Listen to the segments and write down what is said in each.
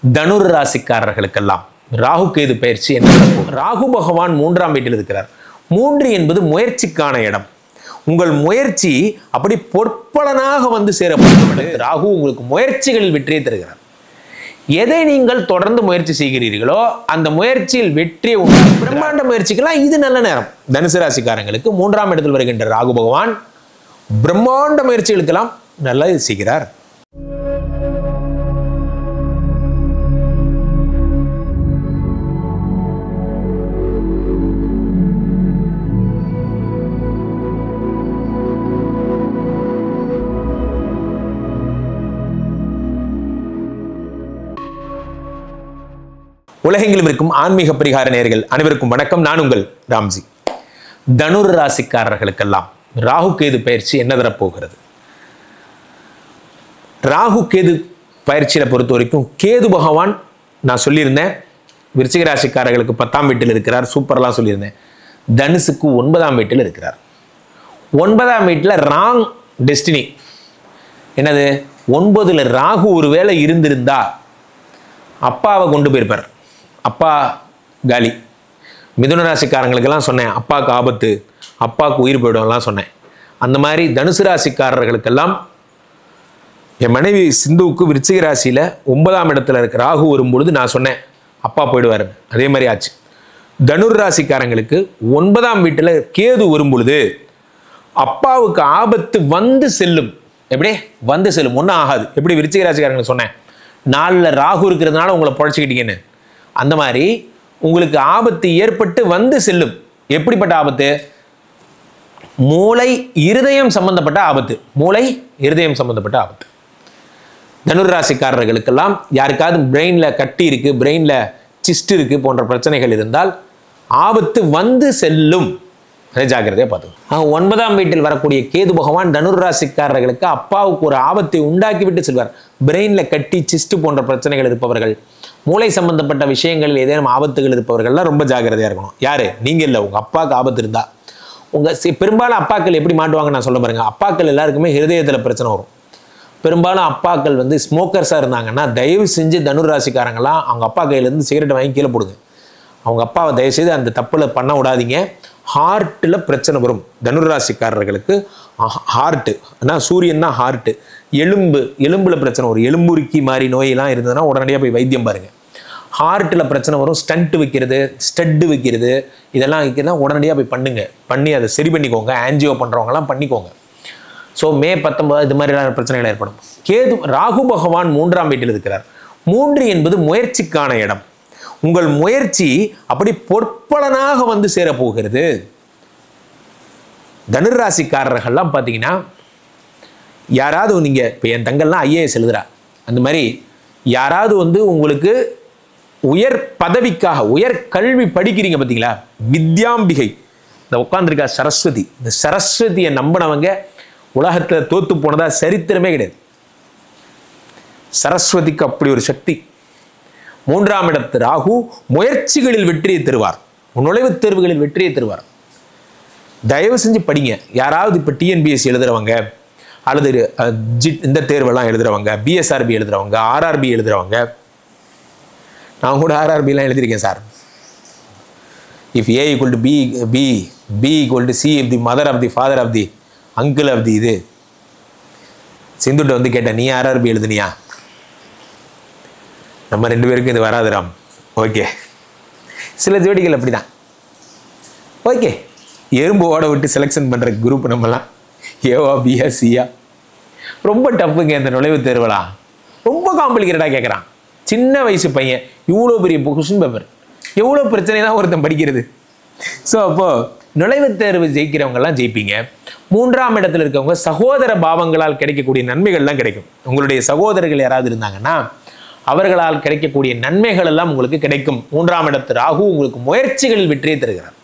தனுர் ராசிக்காரர்களுக்கெல்லாம் ராகு கேது பயிற்சி என்ன? ராகு பகவான் 3ஆம் வீட்டில் இருக்கிறார். 3 என்பது முயற்சிக்கான இடம். உங்கள் முயற்சி அப்படி பொற்பலனாக வந்து சேரப்படும். ராகு உங்களுக்கு முயற்சிகளில் வெற்றியை தருகிறார். எதை நீங்கள் தொடர்ந்து முயற்சி செய்கிறீர்களோ அந்த முயற்சியில் வெற்றியை உண்டாகும். பிரம்மாண்ட முயற்சிக்கெல்லாம் இது நல்ல நேரம். தனுசு ராசிக்காரங்களுக்கு 3ஆம் இடத்தில் வருகின்ற ராகு பகவான் பிரம்மாண்ட முயற்சிகளுக்கெல்லாம் நல்லது செய்கிறார். உலகெங்கிலும் இருக்கும் ஆன்மீக பரிகார நேயர்கள் அனைவருக்கும் வணக்கம். நான் உங்கள் ராம்ஜி. தனுர் ராசிக்காரர்களுக்கெல்லாம் ராகு கேது பயிற்சி என்ன தரப்போகிறது? ராகு கேது பயிற்சியை பொறுத்த வரைக்கும் கேது பகவான் நான் சொல்லியிருந்தேன் விருச்சிக ராசிக்காரர்களுக்கு 10ஆம் வீட்டில் இருக்கிறார். சூப்பர்லாம் சொல்லியிருந்தேன். தனுசுக்கு 9ஆம் வீட்டில் இருக்கிறார். 9ஆம் வீட்டில் ராங் டெஸ்டினி. என்னது? 9ல் ராகு ஒருவேளை இருந்திருந்தா அப்பாவை கொண்டு போயிருப்பார். அப்பா காலி. மிதுன ராசிக்காரங்களுக்கெல்லாம் சொன்னேன் அப்பாவுக்கு ஆபத்து, அப்பாவுக்கு உயிர் போயிடும்லாம் சொன்னேன். அந்த மாதிரி தனுசு ராசிக்காரர்களுக்கெல்லாம் என் மனைவி சிந்துவுக்கு விருச்சிக ராசியில் 9ஆம் இடத்துல இருக்க ராகு வரும்பொழுது நான் சொன்னேன் அப்பா போயிடுவார். அதே மாதிரி ஆச்சு. தனுர் ராசிக்காரங்களுக்கு 9ஆம் வீட்டில் கேது வரும்பொழுது அப்பாவுக்கு ஆபத்து வந்து செல்லும். எப்படி வந்து செல்லும்? ஒன்றும் ஆகாது. எப்படி விருச்சிக ராசிக்காரங்களுக்கு சொன்னேன் 4ல் ராகு இருக்கிறதுனால உங்களை பொழைச்சிக்கிட்டீங்கன்னு. அந்த மாதிரி உங்களுக்கு ஆபத்து ஏற்பட்டு வந்து செல்லும். எப்படிப்பட்ட ஆபத்து? மூளை இருதயம் சம்பந்தப்பட்ட ஆபத்து. மூளை இருதயம் சம்பந்தப்பட்ட ஆபத்து. தனுர் ராசிக்காரர்களுக்கெல்லாம் யாருக்காவது பிரெயினில் கட்டி இருக்கு, பிரெயினில் சிஸ்ட் இருக்கு போன்ற பிரச்சனைகள் இருந்தால் ஆபத்து வந்து செல்லும். அதை ஜாக்கிரதையாக பார்த்துக்கணும். 9ஆம் வீட்டில் வரக்கூடிய கேது பகவான் தனுர் ராசிக்காரர்களுக்கு அப்பாவுக்கு ஒரு ஆபத்தை உண்டாக்கி விட்டு செல்வார். பிரெயினில் கட்டி சிஸ்ட் போன்ற பிரச்சனைகள் இருப்பவர்கள், மூளை சம்பந்தப்பட்ட விஷயங்களில் ஏதேனும் ஆபத்துகள் இருப்பவர்கள்லாம் ரொம்ப ஜாக்கிரதையாக இருக்கணும். யாரு? நீங்கள் இல்லை. உங்கள் அப்பாவுக்கு ஆபத்து இருந்தால் பெரும்பாலும் அப்பாக்கள் எப்படி மாட்டுவாங்க நான் சொல்ல பாருங்க. அப்பாக்கள் எல்லாருக்குமே ஹிருதயத்தில் பிரச்சனை வரும். பெரும்பாலும் அப்பாக்கள் வந்து ஸ்மோக்கர்ஸாக இருந்தாங்கன்னா தயவு செஞ்சு தனுர் ராசிக்காரங்களாம் அவங்க அப்பா கையிலேருந்து சிகரெட்டை வாங்கி கீழே போடுங்க. அவங்க அப்பாவை தயவுசெய்து அந்த தப்பில் பண்ண விடாதீங்க. ஹார்ட்டில் பிரச்சனை வரும். தனுர் ராசிக்காரர்களுக்கு ஹார்ட்டு ஆனால் சூரியன் தான் ஹார்ட்டு. எலும்பில் பிரச்சனை வரும். எலும்புருக்கி மாதிரி நோயெல்லாம் இருந்ததுன்னா உடனடியாக போய் வைத்தியம் பாருங்கள். ஹார்ட்டில் பிரச்சனை வரும். ஸ்டண்ட் வைக்கிறது, ஸ்டட்டு வைக்கிறது, இதெல்லாம் வைக்கிறதா உடனடியாக போய் பண்ணுங்க. பண்ணி அதை சரி பண்ணிக்கோங்க. ஆன்ஜியோ பண்ணுறவங்கலாம் பண்ணிக்கோங்க. ஸோ மே 19 இது மாதிரியான பிரச்சனைகள் ஏற்படும். கேது ராகு பகவான் 3ஆம் வீட்டில் இருக்கிறார். 3 என்பது முயற்சிக்கான இடம். உங்கள் முயற்சி அப்படி பொற்பலனாக வந்து சேரப்போகிறது. தனுர் ராசிக்காரர்கள்லாம் பார்த்தீங்கன்னா யாராவது நீங்கள் இப்போ என் தங்கள்லாம் ஐஏஎஸ் எழுதுறா, அந்த மாதிரி யாராவது வந்து உங்களுக்கு உயர் பதவிக்காக உயர் கல்வி படிக்கிறீங்க பார்த்தீங்களா? வித்யாம்பிகை இந்த உட்காந்துருக்கா சரஸ்வதி. இந்த சரஸ்வதியை நம்பினவங்க உலகத்தில் தோத்து போனதா சரித்திரமே கிடையாது. சரஸ்வதிக்கு அப்படி ஒரு சக்தி. 3ஆம் இடத்து ராகு முயற்சிகளில் வெற்றியை தருவார். நுழைவுத் தேர்வுகளில் வெற்றியை தருவார். தயவு செஞ்சு படிங்க. யாராவது இப்போ டிஎன்பிஎஸ்சி எழுதுறவங்க அல்லது இந்த தேர்வெல்லாம் எழுதுறவங்க, பிஎஸ்ஆர்பி எழுதுறவங்க, ஆர்ஆர்பி எழுதுறவங்க, நான் கூட ஆர்ஆர்பிலாம் எழுதியிருக்கேன் sir. If A equal to B, B equal to C if the mother of the father of the uncle of the இது. சிந்துட்ட வந்து கேட்டேன் நீ ஆர்ஆர்பி எழுதுனியா? நம்ம 2 பேருக்கும் இது வராது ராம். ஓகே, சில ஜோடிகள் அப்படி தான். ஓகே, எறும்பு ஓட விட்டு செலெக்ஷன் பண்ணுற குரூப் நம்மலாம். ஏவா பியா சியா ரொம்ப டஃப்புங்க. இந்த நுழைவுத் தேர்வலாம் ரொம்ப காம்ப்ளிகேட்டடாக கேட்குறான். சின்ன வயசு பையன் இவ்வளோ பெரிய கொஸ்டின் பேப்பர், எவ்வளோ பிரச்சனை தான் ஒருத்தன் படிக்கிறது. ஸோ அப்போது நுழைவுத் தேர்வு ஜெயிக்கிறவங்கெல்லாம் ஜெயிப்பீங்க. 3ஆம் இடத்துல இருக்கவங்க சகோதர பாவங்களால் கிடைக்கக்கூடிய நன்மைகள்லாம் கிடைக்கும். உங்களுடைய சகோதரர்கள் யாராவது இருந்தாங்கன்னா அவர்களால் கிடைக்கக்கூடிய நன்மைகள் எல்லாம் உங்களுக்கு கிடைக்கும். 3ஆம் இடத்து ராகு உங்களுக்கு முயற்சிகளில் வெற்றியை தருகிறார்.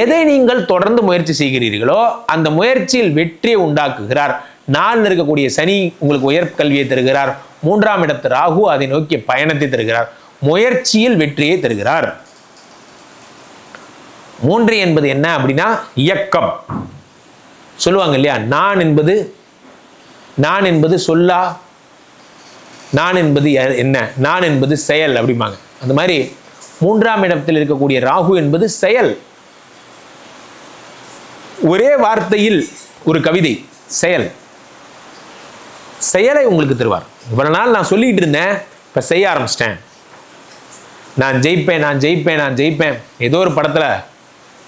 எதை நீங்கள் தொடர்ந்து முயற்சி செய்கிறீர்களோ அந்த முயற்சியில் வெற்றியை உண்டாக்குகிறார். 4ல் இருக்கக்கூடிய சனி உங்களுக்கு உயர் கல்வியை தருகிறார். 3ஆம் இடத்து ராகு அதை நோக்கிய பயணத்தை தருகிறார். முயற்சியில் வெற்றியை தருகிறார். 3 என்பது என்ன அப்படின்னா இயக்கம். சொல்லுவாங்க இல்லையா, நான் என்பது சொல்லா நான் என்பது என்ன, நான் என்பது செயல் அப்படிம்பாங்க. அந்த மாதிரி 3ஆம் இடத்தில் இருக்கக்கூடிய ராகு என்பது செயல். ஒரே வார்த்தையில் ஒரு கவிதை, செயல். செயலை உங்களுக்கு தருவார். இவ்வளவு நாள் நான் சொல்லிட்டு இருந்தேன், இப்ப செய்ய ஆரம்பிச்சிட்டேன். நான் ஜெயிப்பேன், நான் ஜெயிப்பேன், நான் ஜெயிப்பேன். ஏதோ ஒரு படத்துல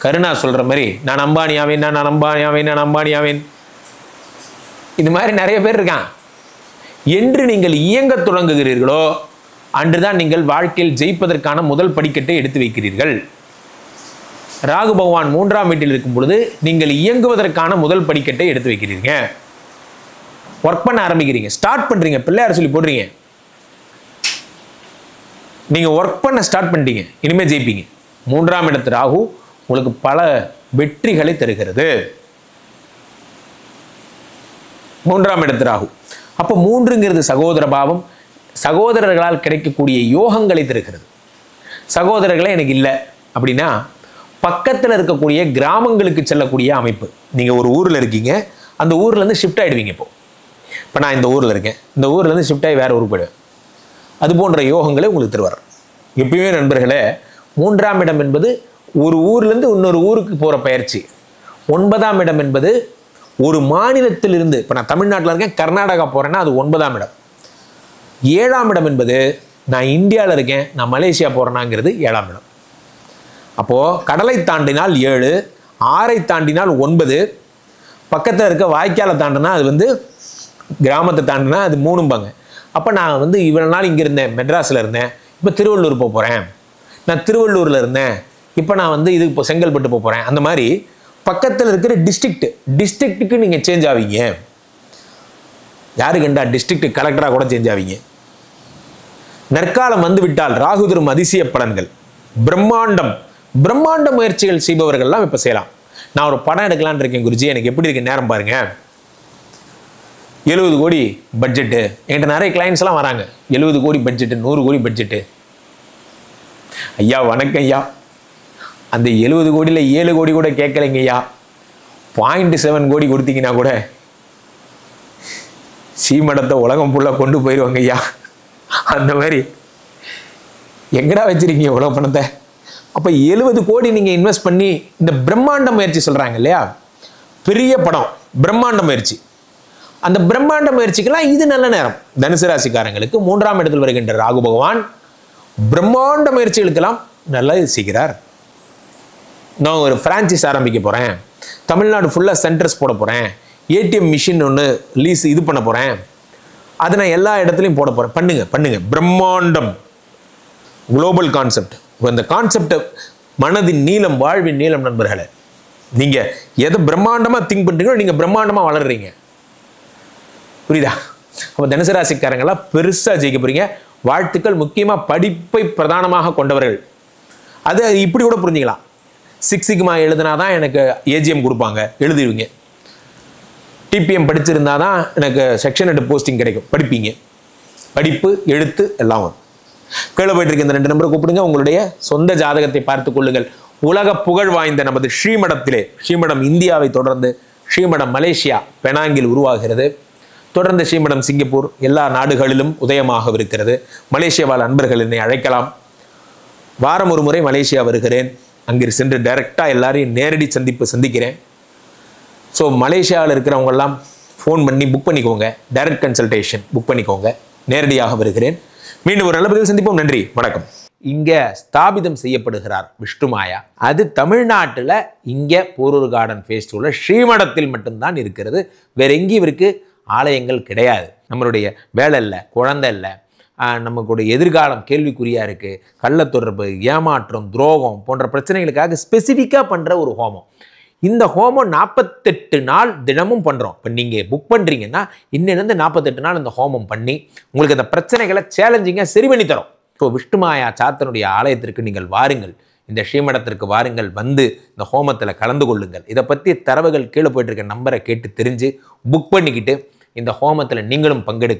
கருணா சொல்ற மாதிரி, நான் அம்பானியாவேன், நான் அம்பானியாவேன், நான் அம்பானியாவேன். இது மாதிரி நிறைய பேர் இருக்கான். என்று நீங்கள் இயங்க தொடங்குகிறீர்களோ அன்றுதான் நீங்கள் வாழ்க்கையில் ஜெயிப்பதற்கான முதல் படிக்கட்டை எடுத்து வைக்கிறீர்கள். ராகு பகவான் 3ஆம் வீட்டில் இருக்கும் பொழுது நீங்கள் இயங்குவதற்கான முதல் படிக்கட்டை எடுத்து வைக்கிறீங்க. ஒர்க் பண்ண ஆரம்பிக்கிறீங்க, ஸ்டார்ட் பண்றீங்க, பிள்ளையார் சொல்லி போடுறீங்க. நீங்க ஒர்க் பண்ண ஸ்டார்ட் பண்ணிட்டீங்க, இனிமே ஜெயிப்பீங்க. 3ஆம் இடத்து ராகு உங்களுக்கு பல வெற்றிகளை தருகிறது. 3ஆம் இடத்து ராகு. அப்போ 3ங்கிறது சகோதர பாவம். சகோதரர்களால் கிடைக்கக்கூடிய யோகங்களை தருகிறது. சகோதரர்களே எனக்கு இல்லை அப்படின்னா பக்கத்தில் இருக்கக்கூடிய கிராமங்களுக்கு செல்லக்கூடிய அமைப்பு. நீங்கள் ஒரு ஊரில் இருக்கீங்க, அந்த ஊர்லேருந்து ஷிஃப்ட் ஆகிடுவீங்க. இப்போ நான் இந்த ஊரில் இருக்கேன், இந்த ஊர்லேருந்து ஷிஃப்ட் ஆகி வேறு ஊருக்கு போயிடுவேன். அது போன்ற யோகங்களை உங்களுக்கு தருவார். எப்பயுமே நண்பர்களே, 3ஆம் இடம் என்பது ஒரு ஊர்லேருந்து இன்னொரு ஊருக்கு போகிற பயிற்சி. 9ஆம் இடம் என்பது ஒரு மாநிலத்திலிருந்து, இப்போ நான் தமிழ்நாட்டில் இருக்கேன், கர்நாடகா போகிறேன்னா அது 9ஆம் இடம். 7ஆம் இடம் என்பது நான் இந்தியாவில் இருக்கேன், நான் மலேசியா போகிறேனாங்கிறது 7ஆம் இடம். அப்போது கடலை தாண்டினால் 7, 6ஐ தாண்டினால் 9, பக்கத்தில் இருக்க வாய்க்காலை தாண்டினா அது கிராமத்தை தாண்டினா அது 3ம்பாங்க. அப்போ நான் இவ்வளோ நாள் இங்கே இருந்தேன், மெட்ராஸில் இருந்தேன், இப்போ திருவள்ளூர் போக போகிறேன். நான் திருவள்ளூரில் இருந்தேன், இப்போ நான் இது இப்போ செங்கல்பட்டு போக போகிறேன். அந்த மாதிரி பக்கத்தில் இருக்கிற டிஸ்ட்ரிக்ட்டுக்கு நீங்கள் சேஞ்ச் ஆவீங்க. யாரு கண்டா டிஸ்ட்ரிக்ட் கலெக்டராக கூட சேஞ்ச் ஆவீங்க. நற்காலம் விட்டால் ராகு தரும் அதிசய பலன்கள். பிரம்மாண்ட முயற்சிகள் செய்பவர்கள்லாம் இப்போ செய்யலாம். நான் ஒரு படம் எடுக்கலான்னு இருக்கேன் குருஜி, எனக்கு எப்படி இருக்கு நேரம் பாருங்க. 70 கோடி பட்ஜெட்டு. என்கிட்ட நிறைய கிளைண்ட்ஸ்லாம் வராங்க, 70 கோடி பட்ஜெட்டு, 100 கோடி பட்ஜெட்டு. ஐயா வணக்கம் ஐயா, அந்த 70 கோடியில் 7 கோடி கூட கேட்கலைங்க ஐயா, 0.7 கோடி கொடுத்தீங்கன்னா கூட சீமடத்தை உலகம் ஃபுல்லாக கொண்டு போயிடுவாங்க ஐயா. அந்த மாதிரி எங்கடா வச்சிருக்கீங்க உலக பணத்தை? அப்போ 70 கோடி நீங்கள் இன்வெஸ்ட் பண்ணி இந்த பிரம்மாண்ட முயற்சி சொல்கிறாங்க இல்லையா, பெரிய படம் பிரம்மாண்ட முயற்சி. அந்த பிரம்மாண்ட முயற்சிக்கெல்லாம் இது நல்ல நேரம். தனுசு ராசிக்காரங்களுக்கு 3ஆம் இடத்தில் வருகின்ற ராகு பகவான் பிரம்மாண்ட முயற்சிகளுக்கெல்லாம் நல்லது செய்கிறார். நான் ஒரு பிரான்ச்சைஸ் ஆரம்பிக்க போகிறேன், தமிழ்நாடு ஃபுல்லாக சென்டர்ஸ் போட போகிறேன், ஏடிஎம் மிஷின் ஒன்று லீஸ் இது பண்ண போகிறேன், அதை நான் எல்லா இடத்துலையும் போட போகிறேன். பண்ணுங்க. பிரம்மாண்டம், குளோபல் கான்செப்ட். இந்த கான்செப்டை மனதின் நீளம், வாழ்வின் நீளம் நண்பர்களே. நீங்கள் எதை பிரம்மாண்டமாக திங்க் பண்ணுறீங்களோ நீங்கள் பிரம்மாண்டமாக வளர்றீங்க. புரியுதா? அப்போ தனுசு ராசிக்காரங்களாம் பெருசாக ஜெயிக்க போகிறீங்க. வாழ்த்துக்கள். முக்கியமாக படிப்பை பிரதானமாக கொண்டவர்கள் அது இப்படி கூட புரிஞ்சுக்கலாம். 6 சிக்மா எழுதுனா தான் எனக்கு ஏஜிஎம் கொடுப்பாங்க, எழுதுவீங்க. டிபிஎம் படிச்சிருந்தா தான் எனக்கு செக்ஷன் ஹெட் போஸ்டிங் கிடைக்கும், படிப்பீங்க. படிப்பு, எழுத்து எல்லாம் வரும். கீழே போயிட்டு இருக்க இந்த 2 நம்பரை கூப்பிடுங்க, உங்களுடைய சொந்த ஜாதகத்தை பார்த்துக் கொள்ளுங்கள். உலக புகழ் வாய்ந்த நமது ஸ்ரீமடத்திலே, ஸ்ரீமடம் இந்தியாவை தொடர்ந்து ஸ்ரீமடம் மலேசியா பெனாங்கில் உருவாகிறது. தொடர்ந்து ஸ்ரீமடம் சிங்கப்பூர் எல்லா நாடுகளிலும் உதயமாகவிருக்கிறது. மலேசியா வாழ் அன்பர்கள் என்னை அழைக்கலாம். வாரம் ஒரு முறை மலேசியா வருகிறேன். அங்கே சென்று டைரெக்டாக எல்லாரையும் நேரடி சந்திக்கிறேன். ஸோ மலேசியாவில் இருக்கிறவங்கெல்லாம் ஃபோன் பண்ணி புக் பண்ணிக்கோங்க, டைரக்ட் கன்சல்டேஷன் புக் பண்ணிக்கோங்க. நேரடியாக வருகிறேன். மீண்டும் ஒரு நல்ல பதிவில் சந்திப்போம். நன்றி, வணக்கம். இங்கே ஸ்தாபிதம் செய்யப்படுகிறார் விஷ்ணுமாயா. அது தமிழ்நாட்டில் இங்கே போரூர் கார்டன் ஃபேஸ் 2ல ஸ்ரீமடத்தில் மட்டும்தான் இருக்கிறது. வேற எங்கேயும் இவருக்கு ஆலயங்கள் கிடையாது. நம்மளுடைய வேலை இல்லை, குழந்தை இல்லை, நமக்குடைய எதிர்காலம் கேள்விக்குறியாக இருக்குது, கள்ளத்தொடர்பு, ஏமாற்றம், துரோகம் போன்ற பிரச்சனைகளுக்காக ஸ்பெசிஃபிக்காக பண்ணுற ஒரு ஹோமம். இந்த ஹோமம் 48 நாள் தினமும் பண்ணுறோம். இப்போ நீங்கள் புக் பண்ணுறீங்கன்னா இன்னிலேருந்து 48 நாள் இந்த ஹோமம் பண்ணி உங்களுக்கு அந்த பிரச்சனைகளை சேலஞ்சிங்காக சரி பண்ணி தரோம். ஸோ விஷ்ணுமாயா சாத்தனுடைய ஆலயத்திற்கு நீங்கள் வாருங்கள், இந்த ஸ்ரீமடத்திற்கு வாருங்கள், வந்து இந்த ஹோமத்தில் கலந்து கொள்ளுங்கள். இதை பற்றி தரவுகள் கீழே போயிட்டு இருக்க நம்பரை கேட்டு தெரிஞ்சு புக் பண்ணிக்கிட்டு இந்த ஹோமத்தில் நீங்களும் பங்கெடுக்க